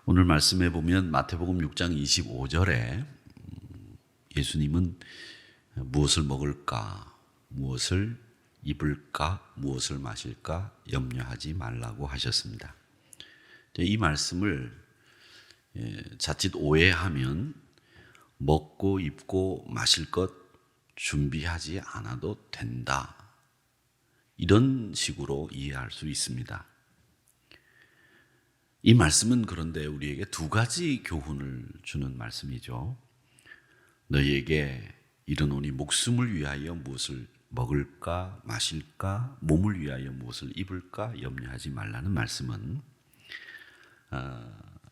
오늘 말씀해 보면 마태복음 6장 25절에 예수님은 무엇을 먹을까, 무엇을 입을까, 무엇을 마실까 염려하지 말라고 하셨습니다. 이 말씀을 자칫 오해하면 먹고 입고 마실 것 준비하지 않아도 된다, 이런 식으로 이해할 수 있습니다. 이 말씀은 그런데 우리에게 두 가지 교훈을 주는 말씀이죠. 너희에게 이르노니 목숨을 위하여 무엇을 먹을까 마실까, 몸을 위하여 무엇을 입을까 염려하지 말라는 말씀은,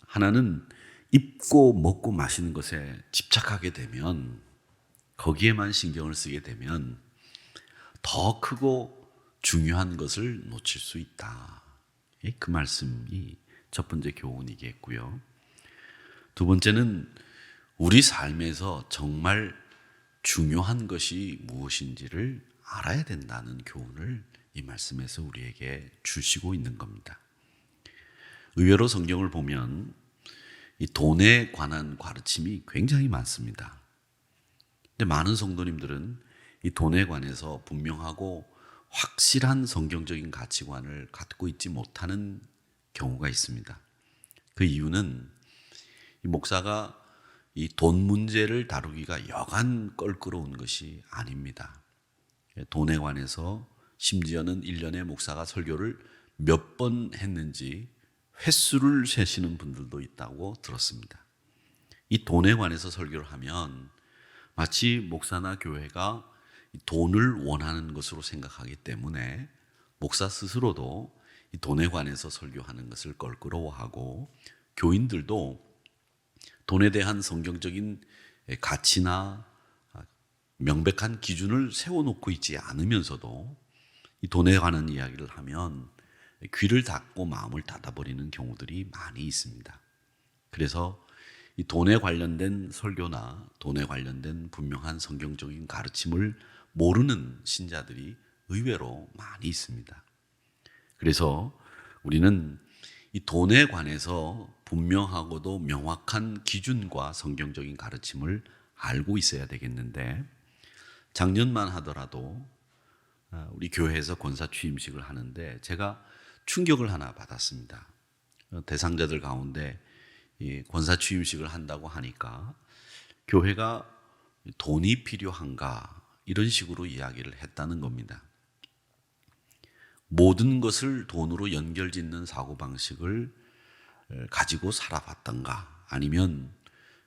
하나는 입고 먹고 마시는 것에 집착하게 되면, 거기에만 신경을 쓰게 되면 더 크고 중요한 것을 놓칠 수 있다. 그 말씀이 첫 번째 교훈이겠고요. 두 번째는 우리 삶에서 정말 중요한 것이 무엇인지를 알아야 된다는 교훈을 이 말씀에서 우리에게 주시고 있는 겁니다. 의외로 성경을 보면 이 돈에 관한 가르침이 굉장히 많습니다. 근데 많은 성도님들은 이 돈에 관해서 분명하고 확실한 성경적인 가치관을 갖고 있지 못하는 경우가 있습니다. 그 이유는 이 목사가 이 돈 문제를 다루기가 여간 껄끄러운 것이 아닙니다. 돈에 관해서 심지어는 1년에 목사가 설교를 몇 번 했는지 횟수를 세시는 분들도 있다고 들었습니다. 이 돈에 관해서 설교를 하면 마치 목사나 교회가 돈을 원하는 것으로 생각하기 때문에 목사 스스로도 이 돈에 관해서 설교하는 것을 껄끄러워하고, 교인들도 돈에 대한 성경적인 가치나 명백한 기준을 세워놓고 있지 않으면서도 이 돈에 관한 이야기를 하면 귀를 닫고 마음을 닫아버리는 경우들이 많이 있습니다. 그래서 이 돈에 관련된 설교나 돈에 관련된 분명한 성경적인 가르침을 모르는 신자들이 의외로 많이 있습니다. 그래서 우리는 이 돈에 관해서 분명하고도 명확한 기준과 성경적인 가르침을 알고 있어야 되겠는데, 작년만 하더라도 우리 교회에서 권사 취임식을 하는데 제가 충격을 하나 받았습니다. 대상자들 가운데 이 권사 취임식을 한다고 하니까 교회가 돈이 필요한가, 이런 식으로 이야기를 했다는 겁니다. 모든 것을 돈으로 연결짓는 사고방식을 가지고 살아봤던가, 아니면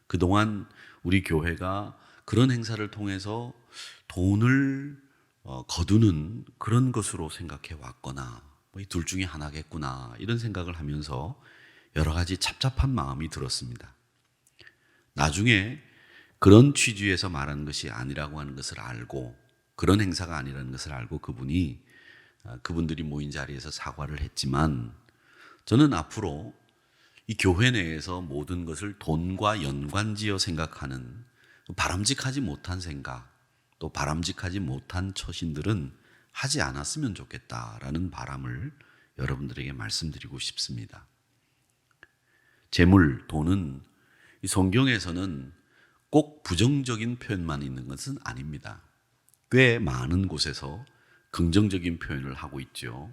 그동안 우리 교회가 그런 행사를 통해서 돈을 거두는 그런 것으로 생각해 왔거나, 이 둘 중에 하나겠구나, 이런 생각을 하면서 여러 가지 답답한 마음이 들었습니다. 나중에 그런 취지에서 말하는 것이 아니라고 하는 것을 알고, 그런 행사가 아니라는 것을 알고 그분들이 모인 자리에서 사과를 했지만, 저는 앞으로 이 교회 내에서 모든 것을 돈과 연관지어 생각하는 바람직하지 못한 생각, 또 바람직하지 못한 처신들은 하지 않았으면 좋겠다라는 바람을 여러분들에게 말씀드리고 싶습니다. 재물, 돈은 이 성경에서는 꼭 부정적인 표현만 있는 것은 아닙니다. 꽤 많은 곳에서 긍정적인 표현을 하고 있죠.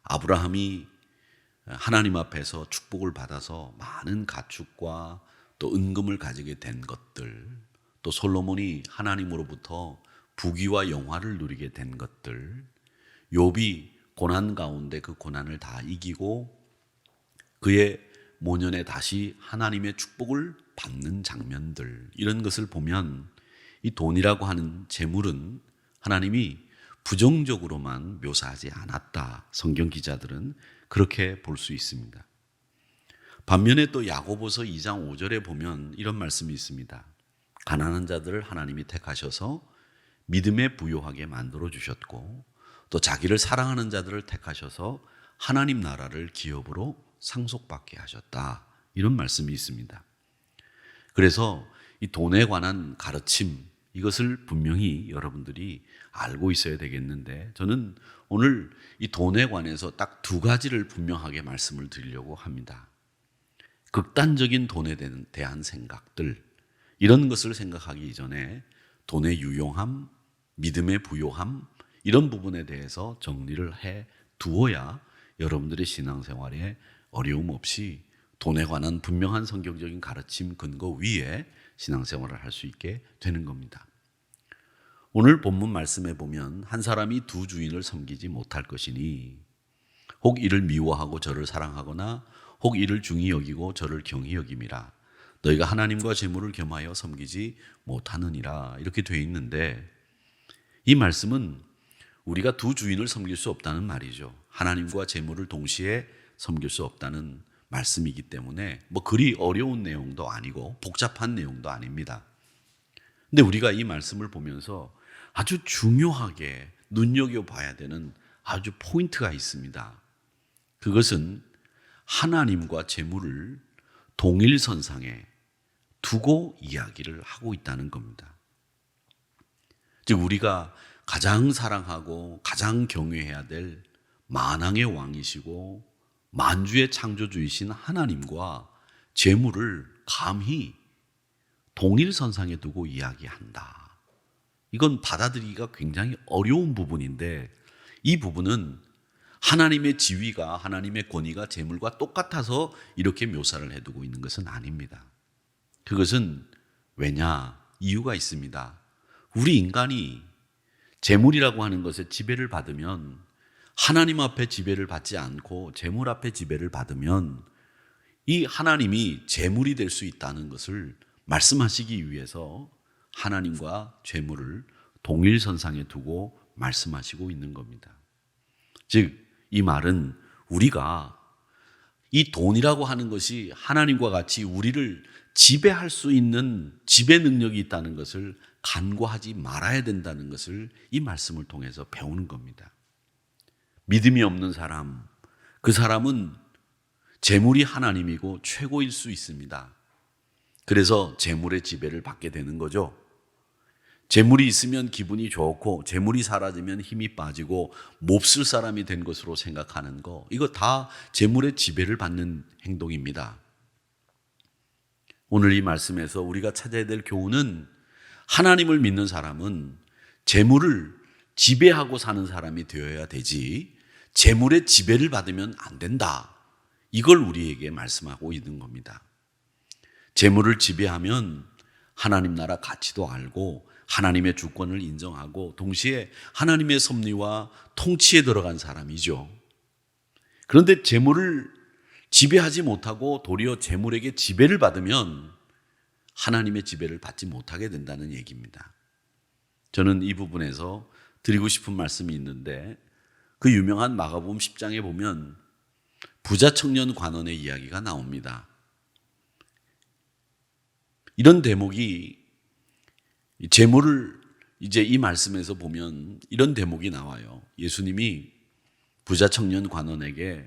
아브라함이 하나님 앞에서 축복을 받아서 많은 가축과 또 은금을 가지게 된 것들, 또 솔로몬이 하나님으로부터 부귀와 영화를 누리게 된 것들, 욥이 고난 가운데 그 고난을 다 이기고 그의 모년에 다시 하나님의 축복을 받는 장면들, 이런 것을 보면 이 돈이라고 하는 재물은 하나님이 부정적으로만 묘사하지 않았다, 성경 기자들은 그렇게 볼 수 있습니다. 반면에 또 야고보서 2장 5절에 보면 이런 말씀이 있습니다. 가난한 자들을 하나님이 택하셔서 믿음에 부요하게 만들어 주셨고, 또 자기를 사랑하는 자들을 택하셔서 하나님 나라를 기업으로 상속받게 하셨다, 이런 말씀이 있습니다. 그래서 이 돈에 관한 가르침, 이것을 분명히 여러분들이 알고 있어야 되겠는데, 저는 오늘 이 돈에 관해서 딱 두 가지를 분명하게 말씀을 드리려고 합니다. 극단적인 돈에 대한 생각들, 이런 것을 생각하기 이전에 돈의 유용함, 믿음의 부요함, 이런 부분에 대해서 정리를 해 두어야 여러분들의 신앙생활에 어려움 없이 돈에 관한 분명한 성경적인 가르침 근거 위에 신앙생활을 할 수 있게 되는 겁니다. 오늘 본문 말씀에 보면 한 사람이 두 주인을 섬기지 못할 것이니 혹 이를 미워하고 저를 사랑하거나 혹 이를 중히 여기고 저를 경히 여김이라. 너희가 하나님과 재물을 겸하여 섬기지 못하느니라. 이렇게 되어 있는데 이 말씀은 우리가 두 주인을 섬길 수 없다는 말이죠. 하나님과 재물을 동시에 섬길 수 없다는 말씀이기 때문에 뭐 그리 어려운 내용도 아니고 복잡한 내용도 아닙니다. 근데 우리가 이 말씀을 보면서 아주 중요하게 눈여겨봐야 되는 아주 포인트가 있습니다. 그것은 하나님과 재물을 동일선상에 두고 이야기를 하고 있다는 겁니다. 즉 우리가 가장 사랑하고 가장 경외해야 될 만왕의 왕이시고 만주의 창조주이신 하나님과 재물을 감히 동일선상에 두고 이야기한다. 이건 받아들이기가 굉장히 어려운 부분인데 이 부분은 하나님의 지위가, 하나님의 권위가 재물과 똑같아서 이렇게 묘사를 해두고 있는 것은 아닙니다. 그것은 왜냐? 이유가 있습니다. 우리 인간이 재물이라고 하는 것에 지배를 받으면, 하나님 앞에 지배를 받지 않고 재물 앞에 지배를 받으면 이 하나님이 재물이 될 수 있다는 것을 말씀하시기 위해서 하나님과 재물을 동일선상에 두고 말씀하시고 있는 겁니다. 즉 이 말은 우리가 이 돈이라고 하는 것이 하나님과 같이 우리를 지배할 수 있는 지배 능력이 있다는 것을 간과하지 말아야 된다는 것을 이 말씀을 통해서 배우는 겁니다. 믿음이 없는 사람, 그 사람은 재물이 하나님이고 최고일 수 있습니다. 그래서 재물의 지배를 받게 되는 거죠. 재물이 있으면 기분이 좋고 재물이 사라지면 힘이 빠지고 몹쓸 사람이 된 것으로 생각하는 거, 이거 다 재물의 지배를 받는 행동입니다. 오늘 이 말씀에서 우리가 찾아야 될 교훈은 하나님을 믿는 사람은 재물을 지배하고 사는 사람이 되어야 되지 재물의 지배를 받으면 안 된다. 이걸 우리에게 말씀하고 있는 겁니다. 재물을 지배하면 하나님 나라 가치도 알고 하나님의 주권을 인정하고 동시에 하나님의 섭리와 통치에 들어간 사람이죠. 그런데 재물을 지배하지 못하고 도리어 재물에게 지배를 받으면 하나님의 지배를 받지 못하게 된다는 얘기입니다. 저는 이 부분에서 드리고 싶은 말씀이 있는데 그 유명한 마가복음 10장에 보면 부자 청년 관원의 이야기가 나옵니다. 이런 대목이 재물을 이제 이 말씀에서 보면 이런 대목이 나와요. 예수님이 부자 청년 관원에게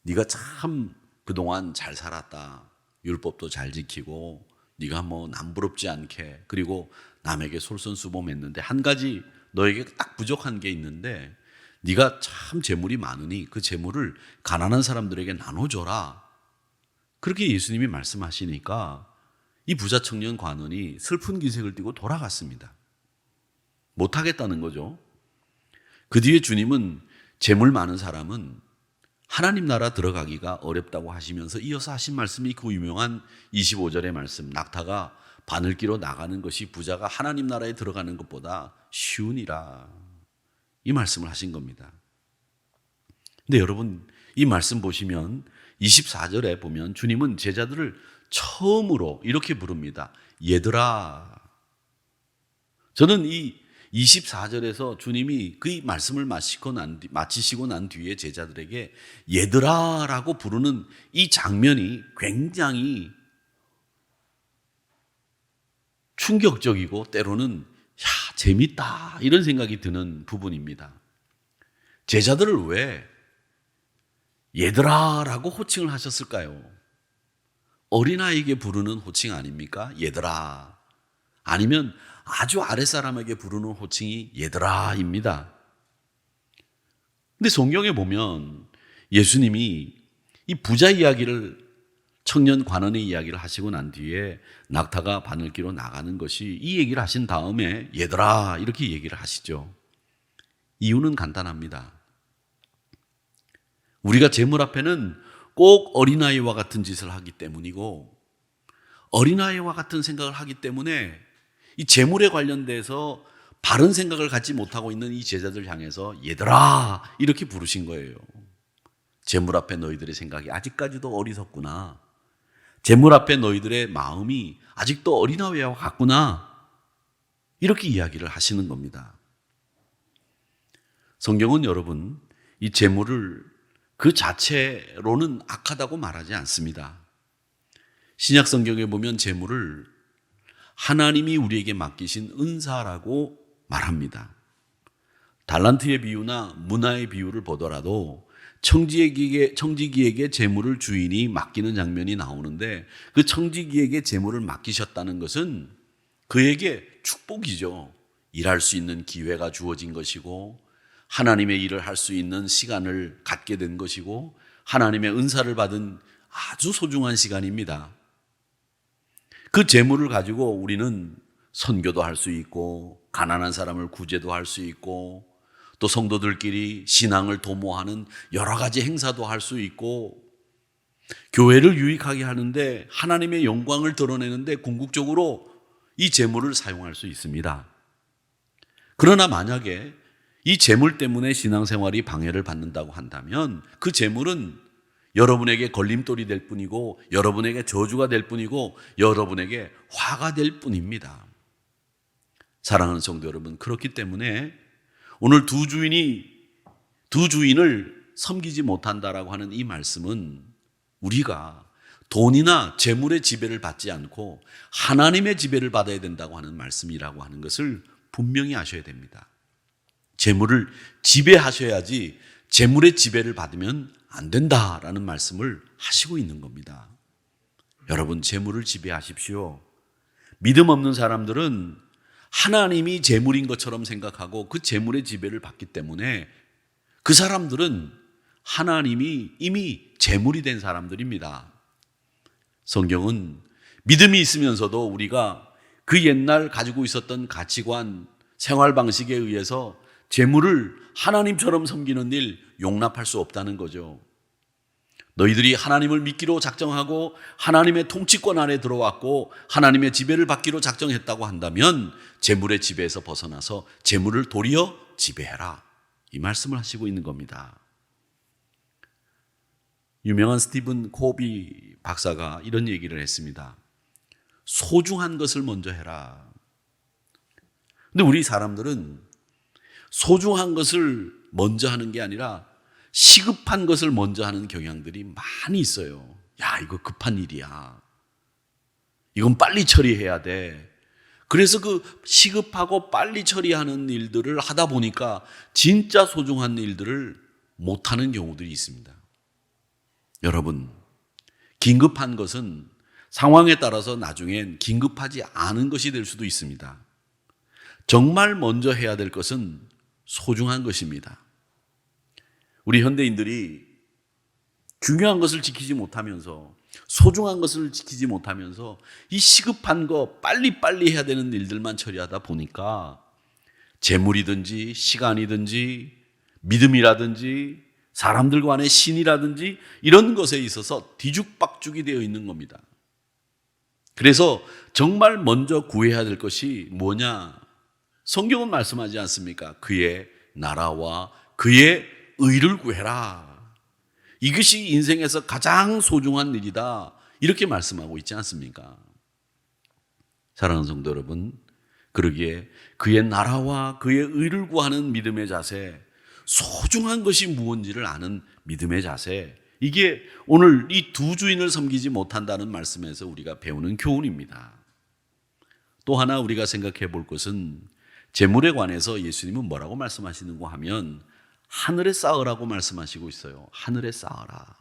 네가 참 그동안 잘 살았다. 율법도 잘 지키고 네가 뭐 남부럽지 않게 그리고 남에게 솔선수범했는데 한 가지 너에게 딱 부족한 게 있는데 네가 참 재물이 많으니 그 재물을 가난한 사람들에게 나눠줘라. 그렇게 예수님이 말씀하시니까 이 부자 청년 관원이 슬픈 기색을 띠고 돌아갔습니다. 못하겠다는 거죠. 그 뒤에 주님은 재물 많은 사람은 하나님 나라 들어가기가 어렵다고 하시면서 이어서 하신 말씀이 그 유명한 25절의 말씀, 낙타가 바늘기로 나가는 것이 부자가 하나님 나라에 들어가는 것보다 쉬우니라, 이 말씀을 하신 겁니다. 근데 여러분 이 말씀 보시면 24절에 보면 주님은 제자들을 처음으로 이렇게 부릅니다. 얘들아. 저는 이 24절에서 주님이 그 말씀을 마치시고 난 뒤에 제자들에게 얘들아라고 부르는 이 장면이 굉장히 충격적이고 때로는 재밌다 이런 생각이 드는 부분입니다. 제자들을 왜 얘들아라고 호칭을 하셨을까요? 어린아이에게 부르는 호칭 아닙니까? 얘들아. 아니면 아주 아랫사람에게 부르는 호칭이 얘들아입니다. 근데 성경에 보면 예수님이 이 부자 이야기를 청년 관원의 이야기를 하시고 난 뒤에 낙타가 바늘기로 나가는 것이 이 얘기를 하신 다음에 얘들아 이렇게 얘기를 하시죠. 이유는 간단합니다. 우리가 재물 앞에는 꼭 어린아이와 같은 짓을 하기 때문이고 어린아이와 같은 생각을 하기 때문에 이 재물에 관련돼서 바른 생각을 갖지 못하고 있는 이 제자들 향해서 얘들아 이렇게 부르신 거예요. 재물 앞에 너희들의 생각이 아직까지도 어리석구나. 재물 앞에 너희들의 마음이 아직도 어린아이와 같구나. 이렇게 이야기를 하시는 겁니다. 성경은 여러분 이 재물을 그 자체로는 악하다고 말하지 않습니다. 신약 성경에 보면 재물을 하나님이 우리에게 맡기신 은사라고 말합니다. 달란트의 비유나 문화의 비유를 보더라도 청지기에게 재물을 주인이 맡기는 장면이 나오는데 그 청지기에게 재물을 맡기셨다는 것은 그에게 축복이죠. 일할 수 있는 기회가 주어진 것이고 하나님의 일을 할 수 있는 시간을 갖게 된 것이고 하나님의 은사를 받은 아주 소중한 시간입니다. 그 재물을 가지고 우리는 선교도 할 수 있고 가난한 사람을 구제도 할 수 있고 또 성도들끼리 신앙을 도모하는 여러 가지 행사도 할 수 있고 교회를 유익하게 하는데 하나님의 영광을 드러내는데 궁극적으로 이 재물을 사용할 수 있습니다. 그러나 만약에 이 재물 때문에 신앙생활이 방해를 받는다고 한다면 그 재물은 여러분에게 걸림돌이 될 뿐이고 여러분에게 저주가 될 뿐이고 여러분에게 화가 될 뿐입니다. 사랑하는 성도 여러분, 그렇기 때문에 오늘 두 주인을 섬기지 못한다라고 하는 이 말씀은 우리가 돈이나 재물의 지배를 받지 않고 하나님의 지배를 받아야 된다고 하는 말씀이라고 하는 것을 분명히 아셔야 됩니다. 재물을 지배하셔야지 재물의 지배를 받으면 안 된다라는 말씀을 하시고 있는 겁니다. 여러분, 재물을 지배하십시오. 믿음 없는 사람들은 하나님이 재물인 것처럼 생각하고 그 재물의 지배를 받기 때문에 그 사람들은 하나님이 이미 재물이 된 사람들입니다. 성경은 믿음이 있으면서도 우리가 그 옛날 가지고 있었던 가치관, 생활 방식에 의해서 재물을 하나님처럼 섬기는 일 용납할 수 없다는 거죠. 너희들이 하나님을 믿기로 작정하고 하나님의 통치권 안에 들어왔고 하나님의 지배를 받기로 작정했다고 한다면 재물의 지배에서 벗어나서 재물을 도리어 지배해라. 이 말씀을 하시고 있는 겁니다. 유명한 스티븐 코비 박사가 이런 얘기를 했습니다. 소중한 것을 먼저 해라. 근데 우리 사람들은 소중한 것을 먼저 하는 게 아니라 시급한 것을 먼저 하는 경향들이 많이 있어요. 야, 이거 급한 일이야. 이건 빨리 처리해야 돼. 그래서 그 시급하고 빨리 처리하는 일들을 하다 보니까 진짜 소중한 일들을 못하는 경우들이 있습니다. 여러분, 긴급한 것은 상황에 따라서 나중엔 긴급하지 않은 것이 될 수도 있습니다. 정말 먼저 해야 될 것은 소중한 것입니다. 우리 현대인들이 중요한 것을 지키지 못하면서 소중한 것을 지키지 못하면서 이 시급한 거 빨리빨리 해야 되는 일들만 처리하다 보니까 재물이든지 시간이든지 믿음이라든지 사람들 간의 신이라든지 이런 것에 있어서 뒤죽박죽이 되어 있는 겁니다. 그래서 정말 먼저 구해야 될 것이 뭐냐? 성경은 말씀하지 않습니까? 그의 나라와 그의 의를 구해라. 이것이 인생에서 가장 소중한 일이다. 이렇게 말씀하고 있지 않습니까? 사랑하는 성도 여러분, 그러기에 그의 나라와 그의 의를 구하는 믿음의 자세, 소중한 것이 무엇인지를 아는 믿음의 자세, 이게 오늘 이 두 주인을 섬기지 못한다는 말씀에서 우리가 배우는 교훈입니다. 또 하나 우리가 생각해 볼 것은 재물에 관해서 예수님은 뭐라고 말씀하시는가 하면 하늘에 쌓으라고 말씀하시고 있어요. 하늘에 쌓아라.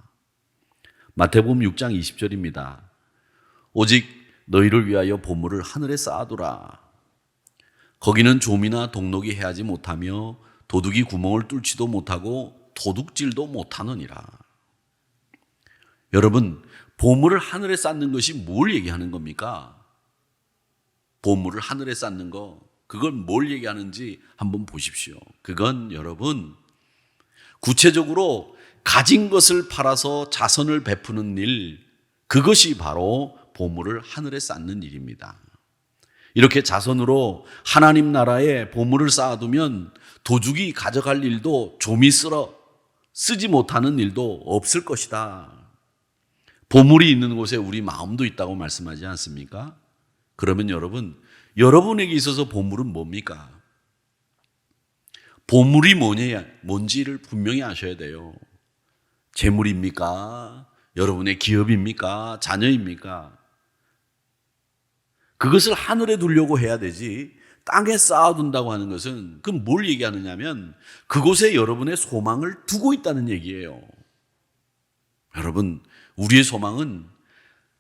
마태복음 6장 20절입니다. 오직 너희를 위하여 보물을 하늘에 쌓아두라. 거기는 좀이나 동록이 해하지 못하며 도둑이 구멍을 뚫지도 못하고 도둑질도 못하느니라. 여러분, 보물을 하늘에 쌓는 것이 뭘 얘기하는 겁니까? 보물을 하늘에 쌓는 거, 그건 뭘 얘기하는지 한번 보십시오. 그건 여러분, 구체적으로 가진 것을 팔아서 자선을 베푸는 일, 그것이 바로 보물을 하늘에 쌓는 일입니다. 이렇게 자선으로 하나님 나라에 보물을 쌓아두면 도둑이 가져갈 일도 좀이 쓸어 쓰지 못하는 일도 없을 것이다. 보물이 있는 곳에 우리 마음도 있다고 말씀하지 않습니까? 그러면 여러분, 여러분에게 있어서 보물은 뭡니까? 보물이 뭔지를 분명히 아셔야 돼요. 재물입니까? 여러분의 기업입니까? 자녀입니까? 그것을 하늘에 두려고 해야 되지, 땅에 쌓아둔다고 하는 것은 그건 뭘 얘기하느냐면 그곳에 여러분의 소망을 두고 있다는 얘기예요. 여러분, 우리의 소망은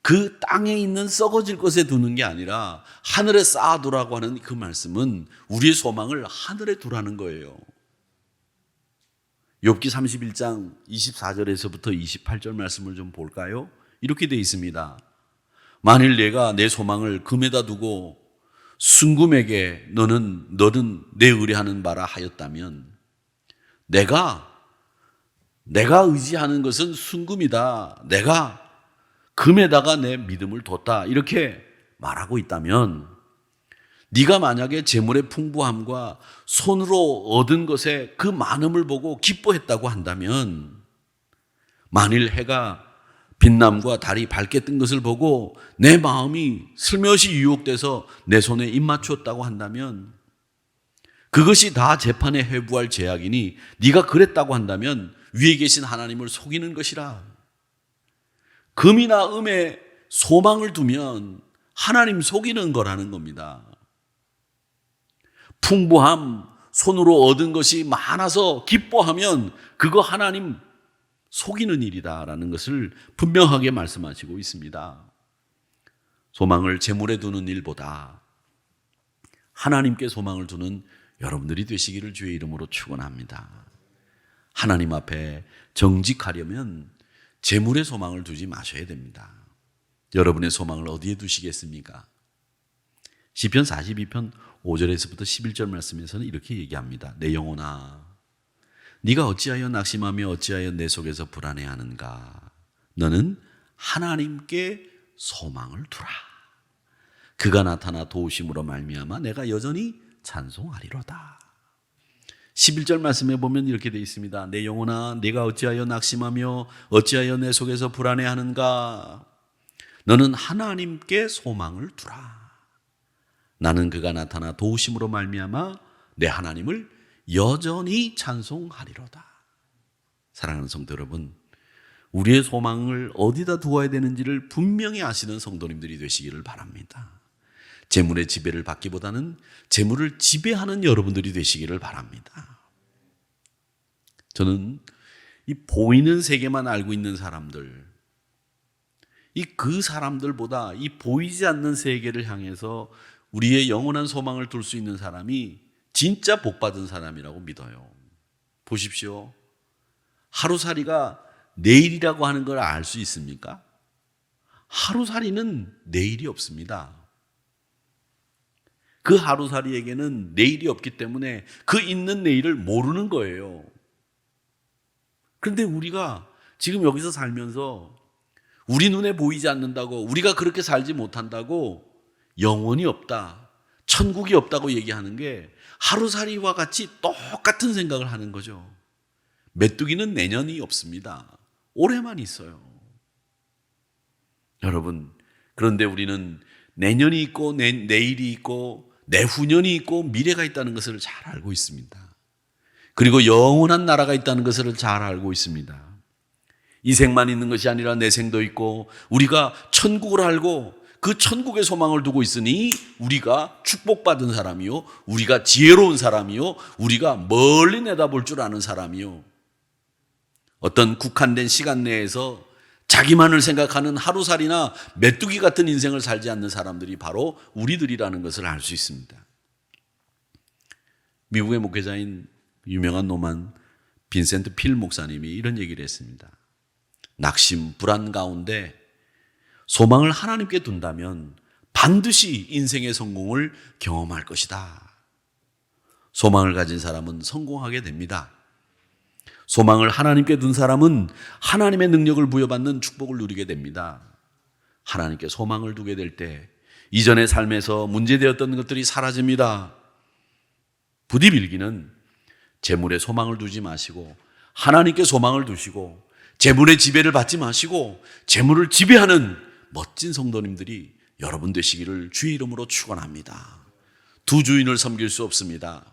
그 땅에 있는 썩어질 것에 두는 게 아니라 하늘에 쌓아두라고 하는 그 말씀은 우리의 소망을 하늘에 두라는 거예요. 욥기 31장 24절에서부터 28절 말씀을 좀 볼까요? 이렇게 되어 있습니다. 만일 내가 내 소망을 금에다 두고 순금에게 너는 내 의뢰하는 바라 하였다면, 내가 의지하는 것은 순금이다, 내가 금에다가 내 믿음을 뒀다, 이렇게 말하고 있다면, 네가 만약에 재물의 풍부함과 손으로 얻은 것의 그 많음을 보고 기뻐했다고 한다면, 만일 해가 빛남과 달이 밝게 뜬 것을 보고 내 마음이 슬며시 유혹돼서 내 손에 입 맞추었다고 한다면, 그것이 다 재판에 회부할 죄악이니 네가 그랬다고 한다면 위에 계신 하나님을 속이는 것이라. 금이나 음에 소망을 두면 하나님 속이는 거라는 겁니다. 풍부함, 손으로 얻은 것이 많아서 기뻐하면 그거 하나님 속이는 일이다라는 것을 분명하게 말씀하시고 있습니다. 소망을 재물에 두는 일보다 하나님께 소망을 두는 여러분들이 되시기를 주의 이름으로 축원합니다. 하나님 앞에 정직하려면 재물에 소망을 두지 마셔야 됩니다. 여러분의 소망을 어디에 두시겠습니까? 시편 42편 5절에서부터 11절 말씀에서는 이렇게 얘기합니다. 내 영혼아, 네가 어찌하여 낙심하며 어찌하여 내 속에서 불안해하는가? 너는 하나님께 소망을 두라. 그가 나타나 도우심으로 말미암아 내가 여전히 찬송하리로다. 11절 말씀에 보면 이렇게 되어 있습니다. 내 영혼아, 네가 어찌하여 낙심하며 어찌하여 내 속에서 불안해하는가? 너는 하나님께 소망을 두라. 나는 그가 나타나 도우심으로 말미암아 내 하나님을 여전히 찬송하리로다. 사랑하는 성도 여러분, 우리의 소망을 어디다 두어야 되는지를 분명히 아시는 성도님들이 되시기를 바랍니다. 재물의 지배를 받기보다는 재물을 지배하는 여러분들이 되시기를 바랍니다. 저는 이 보이는 세계만 알고 있는 사람들, 그 사람들보다 이 보이지 않는 세계를 향해서 우리의 영원한 소망을 둘 수 있는 사람이 진짜 복받은 사람이라고 믿어요. 보십시오. 하루살이가 내일이라고 하는 걸 알 수 있습니까? 하루살이는 내일이 없습니다. 그 하루살이에게는 내일이 없기 때문에 그 있는 내일을 모르는 거예요. 그런데 우리가 지금 여기서 살면서 우리 눈에 보이지 않는다고, 우리가 그렇게 살지 못한다고 영원이 없다, 천국이 없다고 얘기하는 게 하루살이와 같이 똑같은 생각을 하는 거죠. 메뚜기는 내년이 없습니다. 올해만 있어요. 여러분, 그런데 우리는 내년이 있고 내일이 있고 내후년이 있고 미래가 있다는 것을 잘 알고 있습니다. 그리고 영원한 나라가 있다는 것을 잘 알고 있습니다. 이 생만 있는 것이 아니라 내 생도 있고, 우리가 천국을 알고 그 천국의 소망을 두고 있으니 우리가 축복받은 사람이요, 우리가 지혜로운 사람이요, 우리가 멀리 내다볼 줄 아는 사람이요, 어떤 국한된 시간 내에서 자기만을 생각하는 하루살이나 메뚜기 같은 인생을 살지 않는 사람들이 바로 우리들이라는 것을 알 수 있습니다. 미국의 목회자인 유명한 노만 빈센트 필 목사님이 이런 얘기를 했습니다. 낙심, 불안 가운데 소망을 하나님께 둔다면 반드시 인생의 성공을 경험할 것이다. 소망을 가진 사람은 성공하게 됩니다. 소망을 하나님께 둔 사람은 하나님의 능력을 부여받는 축복을 누리게 됩니다. 하나님께 소망을 두게 될 때 이전의 삶에서 문제되었던 것들이 사라집니다. 부디 빌기는 재물에 소망을 두지 마시고 하나님께 소망을 두시고 재물의 지배를 받지 마시고 재물을 지배하는 멋진 성도님들이 여러분 되시기를 주의 이름으로 축원합니다. 두 주인을 섬길 수 없습니다.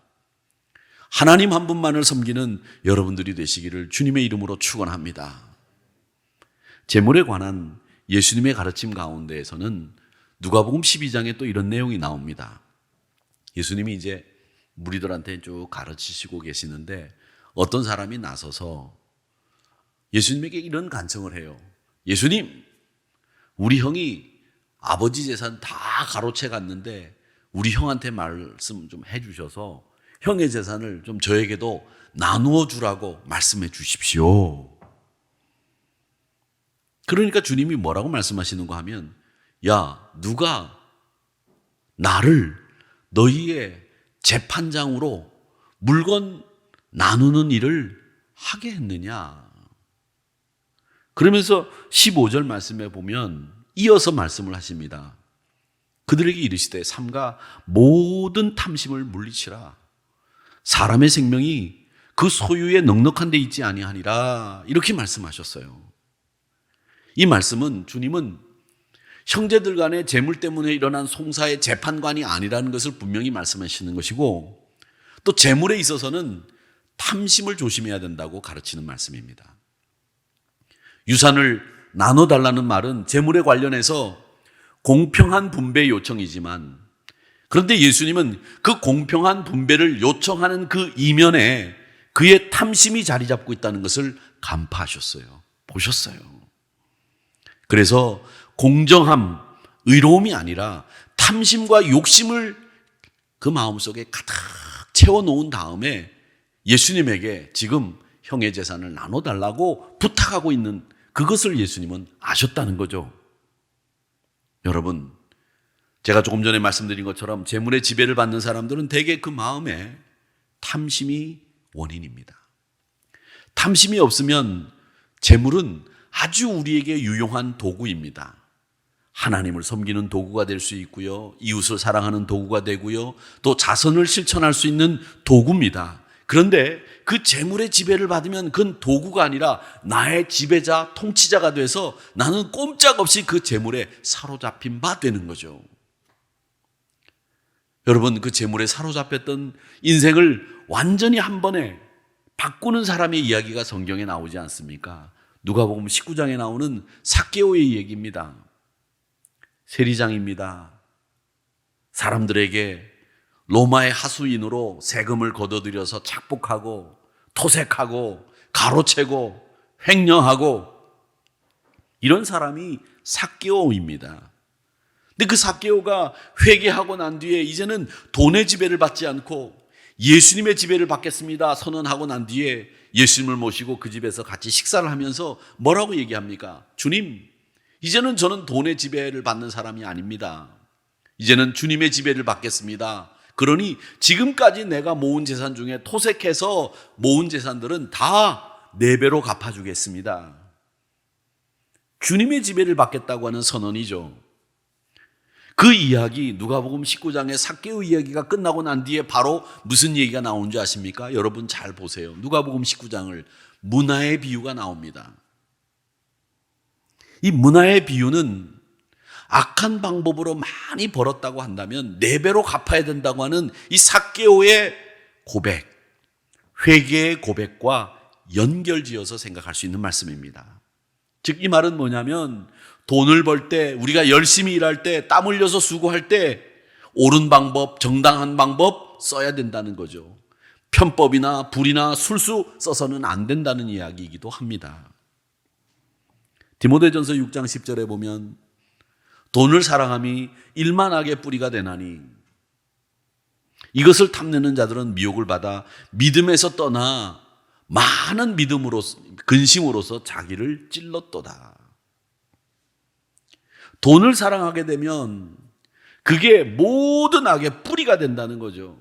하나님 한 분만을 섬기는 여러분들이 되시기를 주님의 이름으로 축원합니다. 재물에 관한 예수님의 가르침 가운데에서는 누가복음 12장에 또 이런 내용이 나옵니다. 예수님이 이제 무리들한테 쭉 가르치시고 계시는데 어떤 사람이 나서서 예수님에게 이런 간청을 해요. 예수님, 우리 형이 아버지 재산 다 가로채 갔는데 우리 형한테 말씀 좀 해주셔서 형의 재산을 좀 저에게도 나누어 주라고 말씀해 주십시오. 그러니까 주님이 뭐라고 말씀하시는가 하면, 야, 누가 나를 너희의 재판장으로 물건 나누는 일을 하게 했느냐. 그러면서 15절 말씀에 보면 이어서 말씀을 하십니다. 그들에게 이르시되 삼가 모든 탐심을 물리치라. 사람의 생명이 그 소유에 넉넉한 데 있지 아니하니라. 이렇게 말씀하셨어요. 이 말씀은 주님은 형제들 간의 재물 때문에 일어난 송사의 재판관이 아니라는 것을 분명히 말씀하시는 것이고, 또 재물에 있어서는 탐심을 조심해야 된다고 가르치는 말씀입니다. 유산을 나눠달라는 말은 재물에 관련해서 공평한 분배 요청이지만, 그런데 예수님은 그 공평한 분배를 요청하는 그 이면에 그의 탐심이 자리 잡고 있다는 것을 간파하셨어요. 보셨어요. 그래서 공정함, 의로움이 아니라 탐심과 욕심을 그 마음속에 가득 채워놓은 다음에 예수님에게 지금 형의 재산을 나눠달라고 부탁하고 있는 그것을 예수님은 아셨다는 거죠. 여러분, 제가 조금 전에 말씀드린 것처럼 재물의 지배를 받는 사람들은 대개 그 마음에 탐심이 원인입니다. 탐심이 없으면 재물은 아주 우리에게 유용한 도구입니다. 하나님을 섬기는 도구가 될 수 있고요, 이웃을 사랑하는 도구가 되고요, 또 자선을 실천할 수 있는 도구입니다. 그런데 그 재물의 지배를 받으면 그건 도구가 아니라 나의 지배자, 통치자가 돼서 나는 꼼짝없이 그 재물에 사로잡힌 바 되는 거죠. 여러분, 그 재물에 사로잡혔던 인생을 완전히 한 번에 바꾸는 사람의 이야기가 성경에 나오지 않습니까? 누가복음 19장에 나오는 삭개오의 얘기입니다. 세리장입니다. 사람들에게 로마의 하수인으로 세금을 거둬들여서 착복하고 토색하고 가로채고 횡령하고 이런 사람이 삭개오입니다. 근데 그 삭개오가 회개하고 난 뒤에 이제는 돈의 지배를 받지 않고 예수님의 지배를 받겠습니다 선언하고 난 뒤에 예수님을 모시고 그 집에서 같이 식사를 하면서 뭐라고 얘기합니까? 주님, 이제는 저는 돈의 지배를 받는 사람이 아닙니다. 이제는 주님의 지배를 받겠습니다. 그러니 지금까지 내가 모은 재산 중에 토색해서 모은 재산들은 다 4배로 갚아주겠습니다. 주님의 지배를 받겠다고 하는 선언이죠. 그 이야기, 누가복음 19장의 삭개오 이야기가 끝나고 난 뒤에 바로 무슨 얘기가 나온 줄 아십니까? 여러분 잘 보세요. 누가복음 19장을 문화의 비유가 나옵니다. 이 문화의 비유는 악한 방법으로 많이 벌었다고 한다면 4배로 갚아야 된다고 하는 이 삭개오의 고백, 회개의 고백과 연결지어서 생각할 수 있는 말씀입니다. 즉 이 말은 뭐냐면 돈을 벌 때, 우리가 열심히 일할 때, 땀 흘려서 수고할 때 옳은 방법, 정당한 방법 써야 된다는 거죠. 편법이나 불이나 술수 써서는 안 된다는 이야기이기도 합니다. 디모데전서 6장 10절에 보면 돈을 사랑함이 일만하게 뿌리가 되나니 이것을 탐내는 자들은 미혹을 받아 믿음에서 떠나 많은 믿음으로서 근심으로서 자기를 찔렀도다. 돈을 사랑하게 되면 그게 모든 악의 뿌리가 된다는 거죠.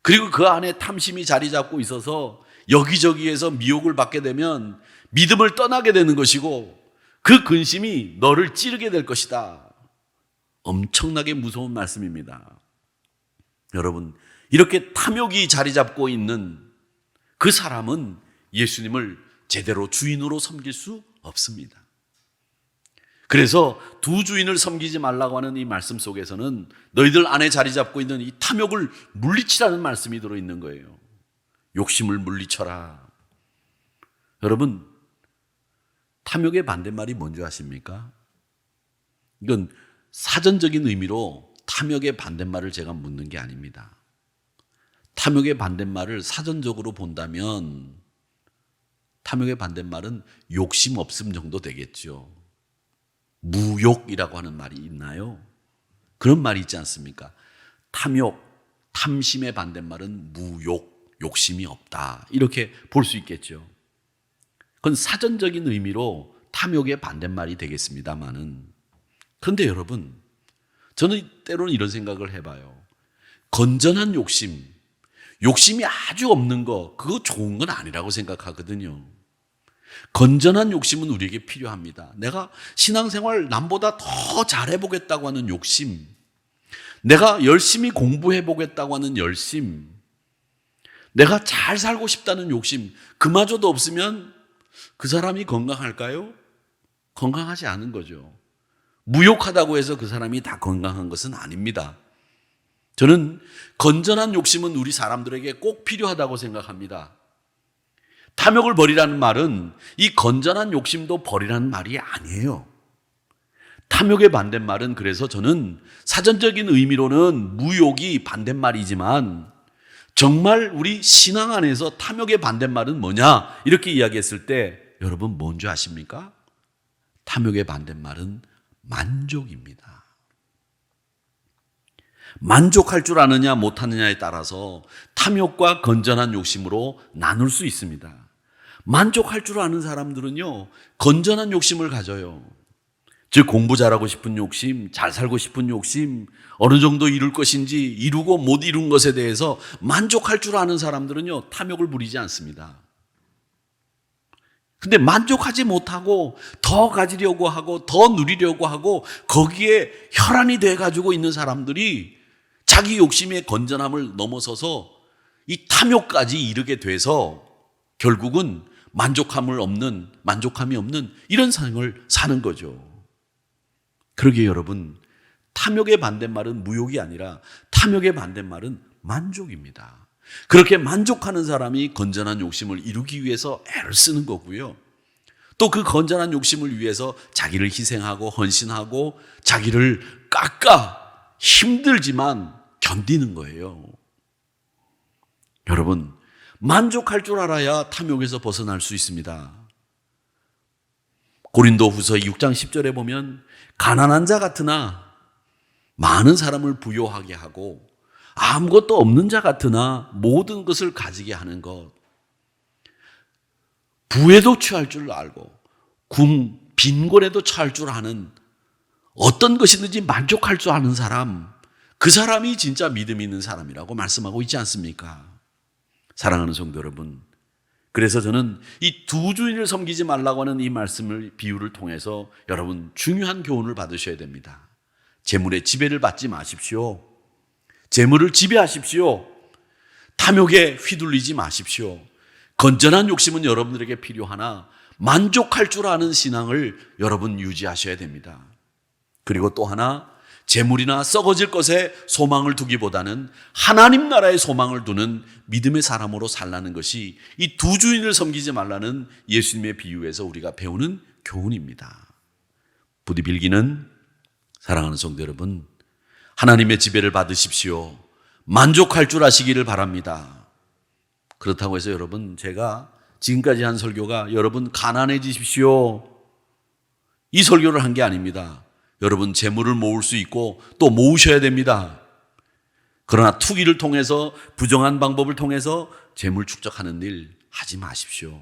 그리고 그 안에 탐심이 자리 잡고 있어서 여기저기에서 미혹을 받게 되면 믿음을 떠나게 되는 것이고 그 근심이 너를 찌르게 될 것이다. 엄청나게 무서운 말씀입니다. 여러분, 이렇게 탐욕이 자리 잡고 있는 그 사람은 예수님을 제대로 주인으로 섬길 수 없습니다. 그래서 두 주인을 섬기지 말라고 하는 이 말씀 속에서는 너희들 안에 자리 잡고 있는 이 탐욕을 물리치라는 말씀이 들어있는 거예요. 욕심을 물리쳐라. 여러분, 탐욕의 반대말이 뭔지 아십니까? 이건 사전적인 의미로 탐욕의 반대말을 제가 묻는 게 아닙니다. 탐욕의 반대말을 사전적으로 본다면 탐욕의 반대말은 욕심 없음 정도 되겠죠. 무욕이라고 하는 말이 있나요? 그런 말이 있지 않습니까? 탐욕, 탐심의 반대말은 무욕, 욕심이 없다. 이렇게 볼 수 있겠죠. 그건 사전적인 의미로 탐욕의 반대말이 되겠습니다만은, 그런데 여러분, 저는 때로는 이런 생각을 해봐요. 건전한 욕심, 욕심이 아주 없는 거, 그거 좋은 건 아니라고 생각하거든요. 건전한 욕심은 우리에게 필요합니다. 내가 신앙생활 남보다 더 잘해보겠다고 하는 욕심, 내가 열심히 공부해보겠다고 하는 열심, 내가 잘 살고 싶다는 욕심, 그마저도 없으면 그 사람이 건강할까요? 건강하지 않은 거죠. 무욕하다고 해서 그 사람이 다 건강한 것은 아닙니다. 저는 건전한 욕심은 우리 사람들에게 꼭 필요하다고 생각합니다. 탐욕을 버리라는 말은 이 건전한 욕심도 버리라는 말이 아니에요. 탐욕의 반대말은, 그래서 저는 사전적인 의미로는 무욕이 반대말이지만 정말 우리 신앙 안에서 탐욕의 반대말은 뭐냐 이렇게 이야기했을 때 여러분 뭔지 아십니까? 탐욕의 반대말은 만족입니다. 만족할 줄 아느냐 못하느냐에 따라서 탐욕과 건전한 욕심으로 나눌 수 있습니다. 만족할 줄 아는 사람들은요, 건전한 욕심을 가져요. 즉 공부 잘하고 싶은 욕심, 잘 살고 싶은 욕심, 어느 정도 이룰 것인지 이루고 못 이룬 것에 대해서 만족할 줄 아는 사람들은요, 탐욕을 부리지 않습니다. 근데 만족하지 못하고 더 가지려고 하고 더 누리려고 하고 거기에 혈안이 돼가지고 있는 사람들이 자기 욕심의 건전함을 넘어서서 이 탐욕까지 이르게 돼서 결국은 만족함이 없는 이런 삶을 사는 거죠. 그러기에 여러분, 탐욕의 반대말은 무욕이 아니라 탐욕의 반대말은 만족입니다. 그렇게 만족하는 사람이 건전한 욕심을 이루기 위해서 애를 쓰는 거고요. 또 그 건전한 욕심을 위해서 자기를 희생하고 헌신하고 자기를 깎아 힘들지만 견디는 거예요. 여러분, 만족할 줄 알아야 탐욕에서 벗어날 수 있습니다. 고린도후서 6장 10절에 보면 가난한 자 같으나 많은 사람을 부요하게 하고 아무것도 없는 자 같으나 모든 것을 가지게 하는 것, 부에도 취할 줄 알고 빈곤에도 처할 줄 아는, 어떤 것이든지 만족할 줄 아는 사람, 그 사람이 진짜 믿음 있는 사람이라고 말씀하고 있지 않습니까? 사랑하는 성도 여러분, 그래서 저는 이 두 주인을 섬기지 말라고 하는 이 말씀을, 비유를 통해서 여러분 중요한 교훈을 받으셔야 됩니다. 재물의 지배를 받지 마십시오. 재물을 지배하십시오. 탐욕에 휘둘리지 마십시오. 건전한 욕심은 여러분들에게 필요하나 만족할 줄 아는 신앙을 여러분 유지하셔야 됩니다. 그리고 또 하나, 재물이나 썩어질 것에 소망을 두기보다는 하나님 나라에 소망을 두는 믿음의 사람으로 살라는 것이 이 두 주인을 섬기지 말라는 예수님의 비유에서 우리가 배우는 교훈입니다. 부디 빌기는, 사랑하는 성도 여러분, 하나님의 지배를 받으십시오. 만족할 줄 아시기를 바랍니다. 그렇다고 해서 여러분, 제가 지금까지 한 설교가 여러분 가난해지십시오, 이 설교를 한 게 아닙니다. 여러분 재물을 모을 수 있고 또 모으셔야 됩니다. 그러나 투기를 통해서, 부정한 방법을 통해서 재물 축적하는 일 하지 마십시오.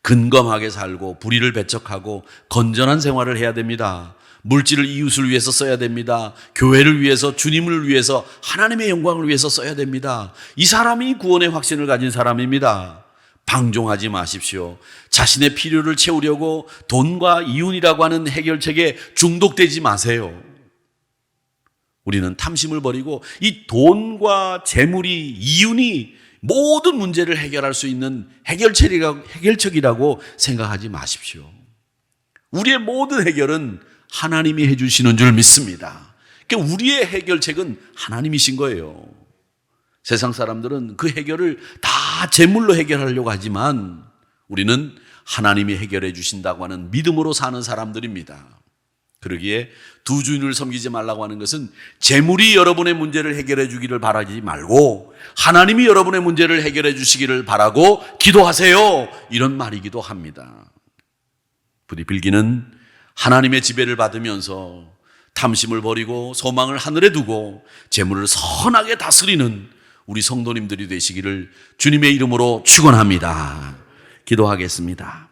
근검하게 살고 불의를 배척하고 건전한 생활을 해야 됩니다. 물질을 이웃을 위해서 써야 됩니다. 교회를 위해서, 주님을 위해서, 하나님의 영광을 위해서 써야 됩니다. 이 사람이 구원의 확신을 가진 사람입니다. 방종하지 마십시오. 자신의 필요를 채우려고 돈과 이윤이라고 하는 해결책에 중독되지 마세요. 우리는 탐심을 버리고 이 돈과 재물이, 이윤이 모든 문제를 해결할 수 있는 해결책이라고 생각하지 마십시오. 우리의 모든 해결은 하나님이 해주시는 줄 믿습니다. 그러니까 우리의 해결책은 하나님이신 거예요. 세상 사람들은 그 해결을 다 재물로 해결하려고 하지만 우리는 하나님이 해결해 주신다고 하는 믿음으로 사는 사람들입니다. 그러기에 두 주인을 섬기지 말라고 하는 것은 재물이 여러분의 문제를 해결해 주기를 바라지 말고 하나님이 여러분의 문제를 해결해 주시기를 바라고 기도하세요, 이런 말이기도 합니다. 부디 빌기는 하나님의 지배를 받으면서 탐심을 버리고 소망을 하늘에 두고 재물을 선하게 다스리는 우리 성도님들이 되시기를 주님의 이름으로 축원합니다. 기도하겠습니다.